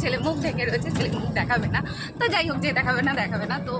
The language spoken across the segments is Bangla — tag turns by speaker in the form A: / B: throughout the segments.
A: ছেলে মুখ ঢেকে রয়েছে, ছেলে মুখ দেখাবে না। তো যাই হোক, যে দেখাবে না তো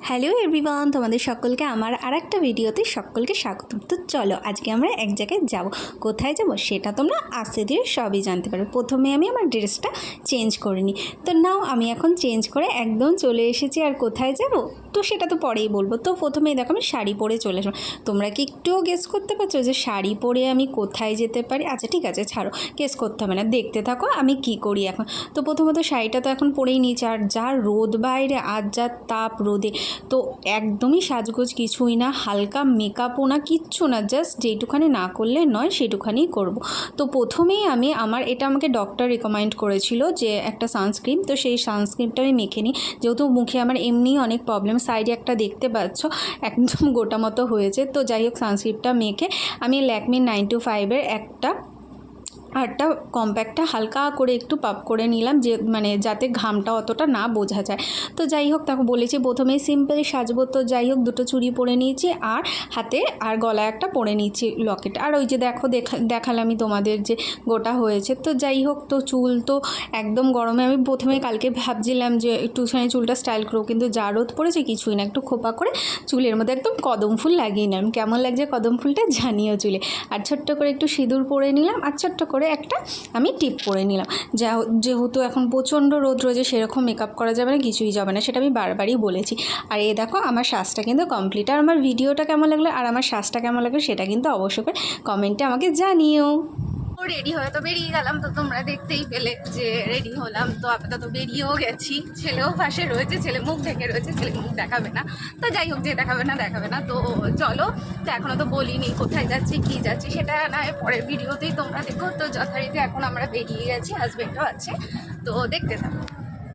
B: হ্যালো এভরিওয়ান, তোমাদের সকলকে আমার আরেকটা ভিডিওতে সকলকে স্বাগতম। তো চলো আজকে আমরা এক জায়গায় যাব। কোথায় যাব সেটা তোমরা আস্তে ধীরে সবই জানতে পারবে। প্রথমে আমি আমার ড্রেসটা চেঞ্জ করে নিই। তো নাও আমি এখন চেঞ্জ করে একদম চলে এসেছি। আর কোথায় যাব তো সেটা তো পরেই বলবো। তো প্রথমেই দেখো আমি শাড়ি পরে চলে আসলাম। তোমরা কি একটুও গেস করতে পারছো যে শাড়ি পরে আমি কোথায় যেতে পারি? আচ্ছা ঠিক আছে, ছাড়ো, গেস করতে হবে না, দেখতে থাকো আমি কি করি এখন। তো প্রথমত শাড়িটা তো এখন পরেই নিয়েছি। আর যা রোদ বাইরে, আজ যা তাপ রোদে, তো একদমই সাজগোজ কিছুই না, হালকা মেকআপও না, কিচ্ছু না, জাস্ট যেটুখানি না করলে নয় সেটুখানি করব। তো প্রথমেই আমি এটা আমাকে ডক্টর রিকমেন্ড করেছিল যে একটা সানস্ক্রিন, তো সেই সানস্ক্রিনটা আমি মেখে নিই। যেহেতু মুখে আমার এমনিই অনেক প্রবলেম, সাইডে একটা দেখতে পাচ্ছ একদম গোটা মতো হয়েছে। তো যাই হোক, সানস্ক্রিনটা মেখে আমি ল্যাকমি 925-এর একটা কম্প্যাক্টটা হালকা করে একটু পাপ করে নিলাম, যে যাতে ঘামটা অতটা না বোঝা যায়। তো যাই হোক, তাকে বলেছি প্রথমেই সিম্পল সাজবো। তো যাই হোক, দুটো চুড়ি পরে নিয়েছি আর হাতে আর গলায় একটা পরে নিয়েছি লকেট। আর ওই যে দেখালামই তোমাদের যে গোটা হয়েছে। তো যাই হোক, তো চুল তো একদম গরমে, আমি প্রথমে কালকে ভাবছিলাম যে একটুখানি চুলটা স্টাইল করবো, কিন্তু যা রোদ পড়েছে কিছুই না, একটু খোপা করে চুলের মধ্যে একদম কদম ফুল লাগিয়ে নিলাম। কেমন লাগছে কদম ফুলটা জানিও চুলে। আর ছোট্ট করে একটু সিঁদুর পরে নিলাম, আর ছোট্ট করে একটা আমি টিপ পরে নিলাম। যেহেতু এখন প্রচণ্ড রোদ রয়েছে, সেরকম মেকআপ করা যাবে না, কিছুই যাবে না, সেটা আমি বারবারই বলেছি। আর এই দেখো আমার সাজটা কিন্তু কমপ্লিট। আর আমার ভিডিওটা কেমন লাগলো আর আমার সাজটা কেমন লাগলো সেটা কিন্তু অবশ্যই করে কমেন্টে আমাকে জানিও।
A: রেডি হয়ে তো বেরিয়ে গেলাম। তো তোমরা দেখতেই পেলে যে রেডি হলাম। তো আপাতত বেরিয়েও গেছি, ছেলেও পাশে রয়েছে, ছেলে মুখ ঢেকে রয়েছে, ছেলে মুখ দেখাবে না। তো যাই হোক, যে দেখাবে না তো চলো। তো এখনও তো বলিনি কোথায় যাচ্ছি কি যাচ্ছি, সেটা না পরের ভিডিওতেই তোমরা দেখো। তো যথারীতি এখন আমরা বেরিয়ে গেছি, হাজব্যান্ডও আছে, তো দেখতে থাকো।